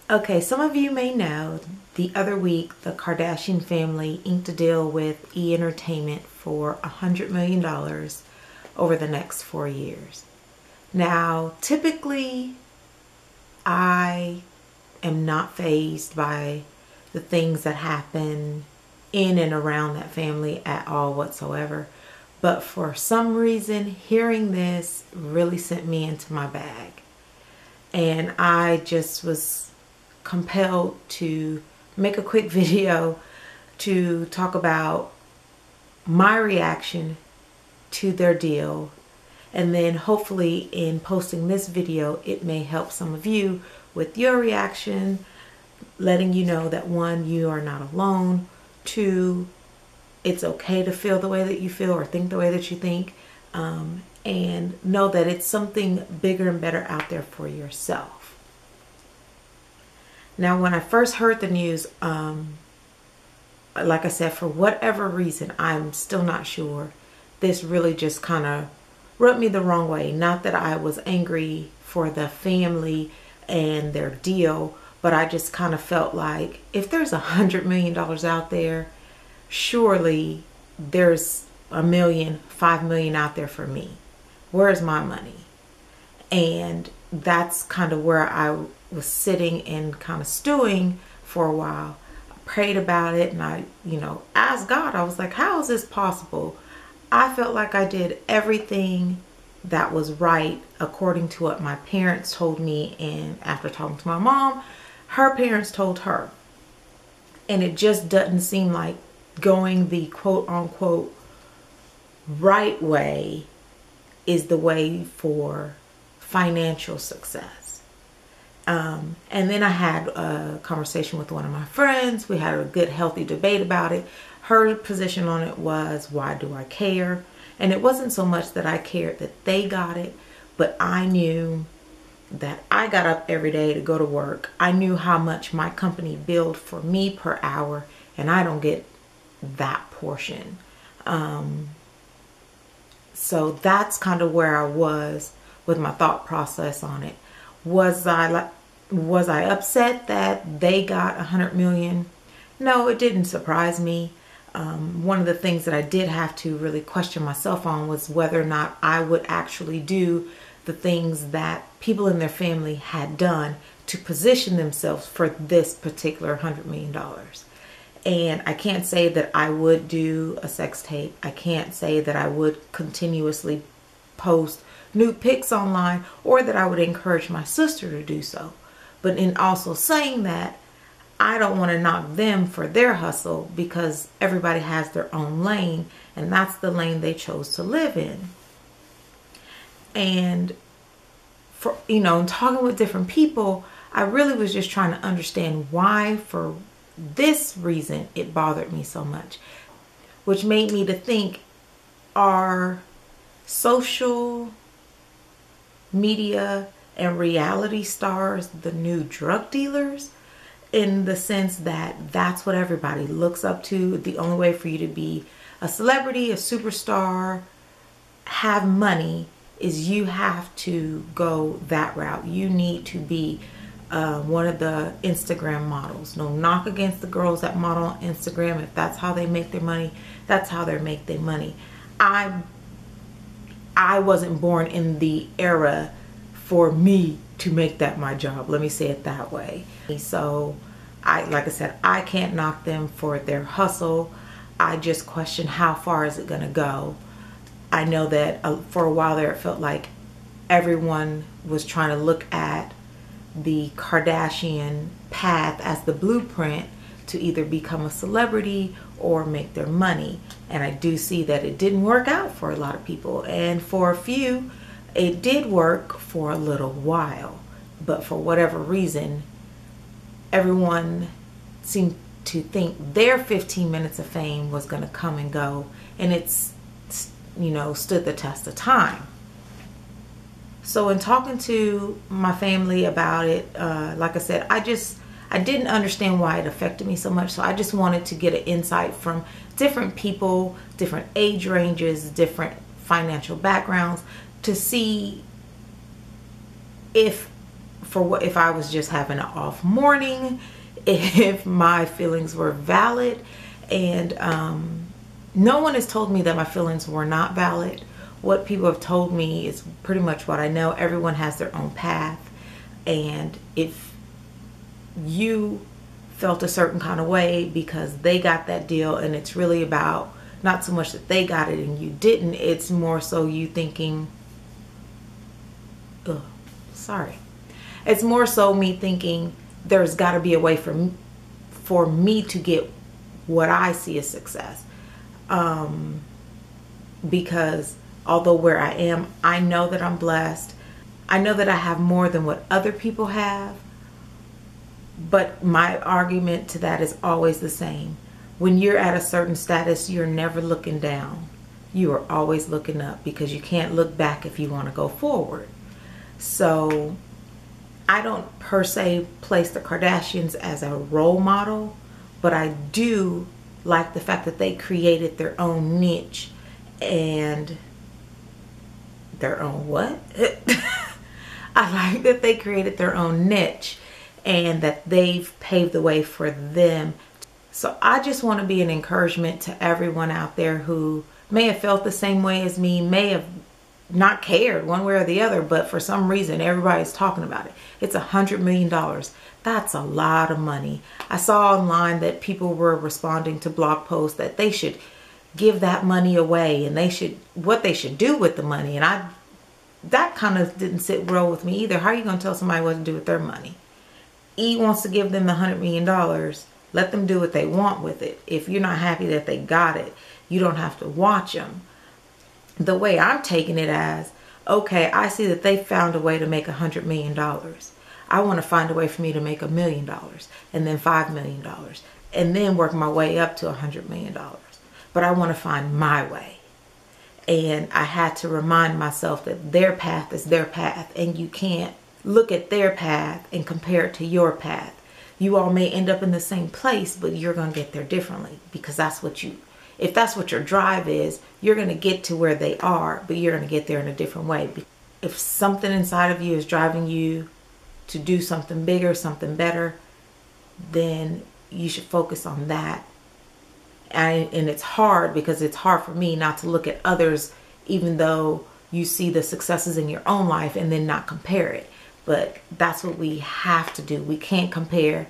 Okay, some of you may know the other week the Kardashian family inked a deal with E! Entertainment for $100 million over the next 4 years. Now, typically, I am not fazed by the things that happen in and around that family at all whatsoever. But for some reason, hearing this really sent me into my bag. And I just was compelled to make a quick video to talk about my reaction to their deal, and then hopefully in posting this video it may help some of you with your reaction, letting you know that one, you are not alone, two, it's okay to feel the way that you feel or think the way that you think, and know that it's something bigger and better out there for yourself. Now, when I first heard the news, like I said, for whatever reason, I'm still not sure, this really just kind of rubbed me the wrong way. Not that I was angry for the family and their deal, but I just kind of felt like if there's $100 million out there, surely there's $1 million, $5 million out there for me. Where's my money? And that's kind of where I was sitting and kind of stewing for a while. I prayed about it and I, asked God. I was like, how is this possible? I felt like I did everything that was right according to what my parents told me, and after talking to my mom, her parents told her. And it just doesn't seem like going the quote unquote right way is the way for financial success. And then I had a conversation with one of my friends. We had a good, healthy debate about it. Her position on it was, why do I care? And it wasn't so much that I cared that they got it, but I knew that I got up every day to go to work. I knew how much my company billed for me per hour, and I don't get that portion. So that's kind of where I was with my thought process on it. Was I upset that they got $100 million? No, it didn't surprise me. One of the things that I did have to really question myself on was whether or not I would actually do the things that people in their family had done to position themselves for this particular $100 million. And I can't say that I would do a sex tape. I can't say that I would continuously post nude pics online, or that I would encourage my sister to do so. But in also saying that, I don't want to knock them for their hustle, because everybody has their own lane, and that's the lane they chose to live in. And for, talking with different people, I really was just trying to understand why, for this reason, it bothered me so much, which made me to think, are social media and reality stars the new drug dealers? In the sense that that's what everybody looks up to. The only way for you to be a celebrity, a superstar, have money, is you have to go that route. You need to be one of the Instagram models. No knock against the girls that model on Instagram. If that's how they make their money, that's how they make their money. I wasn't born in the era for me to make that my job. Let me say it that way. So like I said, I can't knock them for their hustle. I just question, how far is it going to go? I know that for a while there, it felt like everyone was trying to look at the Kardashian path as the blueprint to either become a celebrity or make their money. And I do see that it didn't work out for a lot of people. And for a few, it did work for a little while. But for whatever reason, everyone seemed to think their 15 minutes of fame was going to come and go. And it's, stood the test of time. So in talking to my family about it, like I said, I didn't understand why it affected me so much. So I just wanted to get an insight from different people, different age ranges, different financial backgrounds, to see if for what if I was just having an off morning, if my feelings were valid. And no one has told me that my feelings were not valid. What people have told me is pretty much what I know. Everyone has their own path, and if you felt a certain kind of way because they got that deal, and it's really about not so much that they got it and you didn't, it's more so you thinking, ugh, sorry. It's more so me thinking there's got to be a way for me to get what I see as success. Because although where I am, I know that I'm blessed. I know that I have more than what other people have. But my argument to that is always the same. When you're at a certain status, you're never looking down. You are always looking up, because you can't look back if you want to go forward. So I don't per se place the Kardashians as a role model, but I do like the fact that they created their own niche and their own what? I like that they created their own niche and that they've paved the way for them. So I just want to be an encouragement to everyone out there who may have felt the same way as me, may have not cared one way or the other, but for some reason everybody's talking about it. It's $100 million. That's a lot of money. I saw online that people were responding to blog posts that they should give that money away, and what they should do with the money. And that kind of didn't sit well with me either. How are you going to tell somebody what to do with their money? E wants to give them the $100 million. Let them do what they want with it. If you're not happy that they got it, you don't have to watch them. The way I'm taking it as, okay, I see that they found a way to make $100 million. I want to find a way for me to make $1 million, and then $5 million, and then work my way up to $100 million. But I want to find my way. And I had to remind myself that their path is their path, and you can't look at their path and compare it to your path. You all may end up in the same place, but you're going to get there differently, because if that's what your drive is, you're going to get to where they are, but you're going to get there in a different way. If something inside of you is driving you to do something bigger, something better, then you should focus on that. And it's hard, because it's hard for me not to look at others, even though you see the successes in your own life, and then not compare it. But that's what we have to do. We can't compare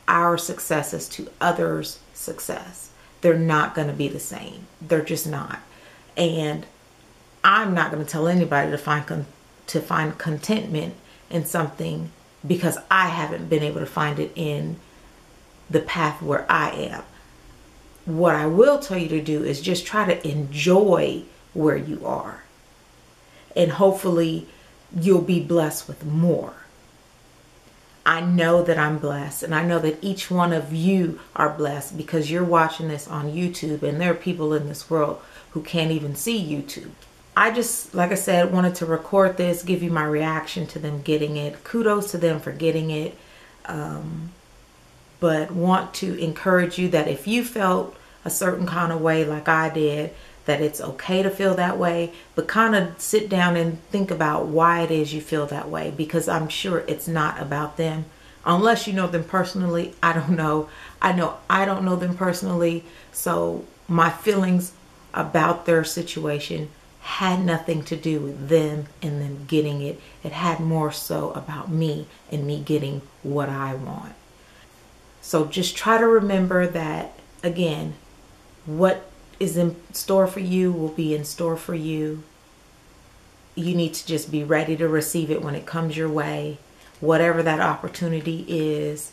our successes to others' success. They're not going to be the same. They're just not. And I'm not going to tell anybody to find contentment in something because I haven't been able to find it in the path where I am. What I will tell you to do is just try to enjoy where you are. And hopefully you'll be blessed with more. I know that I'm blessed, and I know that each one of you are blessed, because you're watching this on YouTube, and there are people in this world who can't even see YouTube. I just, like I said, wanted to record this, give you my reaction to them getting it. Kudos to them for getting it. But want to encourage you that if you felt a certain kind of way like I did, that it's okay to feel that way, but kind of sit down and think about why it is you feel that way, because I'm sure it's not about them. Unless you know them personally, I don't know. I know I don't know them personally, so my feelings about their situation had nothing to do with them and them getting it. It had more so about me and me getting what I want. So just try to remember that, again, what is in store for you will be in store for you. You need to just be ready to receive it when it comes your way, whatever that opportunity is,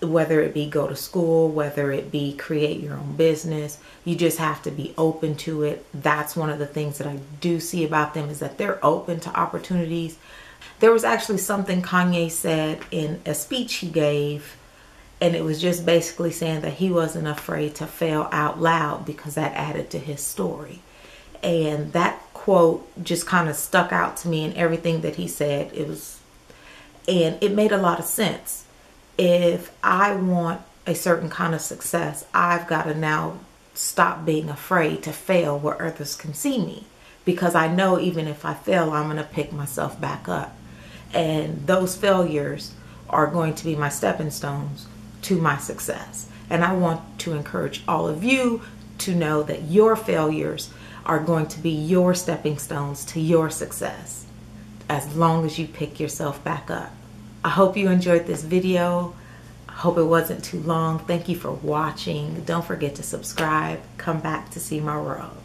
whether it be go to school, whether it be create your own business. You just have to be open to it. That's one of the things that I do see about them, is that they're open to opportunities. There was actually something Kanye said in a speech he gave, and it was just basically saying that he wasn't afraid to fail out loud, because that added to his story. And that quote just kind of stuck out to me, and everything that he said, and it made a lot of sense. If I want a certain kind of success, I've got to now stop being afraid to fail where others can see me, because I know even if I fail, I'm going to pick myself back up. And those failures are going to be my stepping stones to my success. And I want to encourage all of you to know that your failures are going to be your stepping stones to your success, as long as you pick yourself back up. I hope you enjoyed this video. I hope it wasn't too long. Thank you for watching. Don't forget to subscribe. Come back to see my world.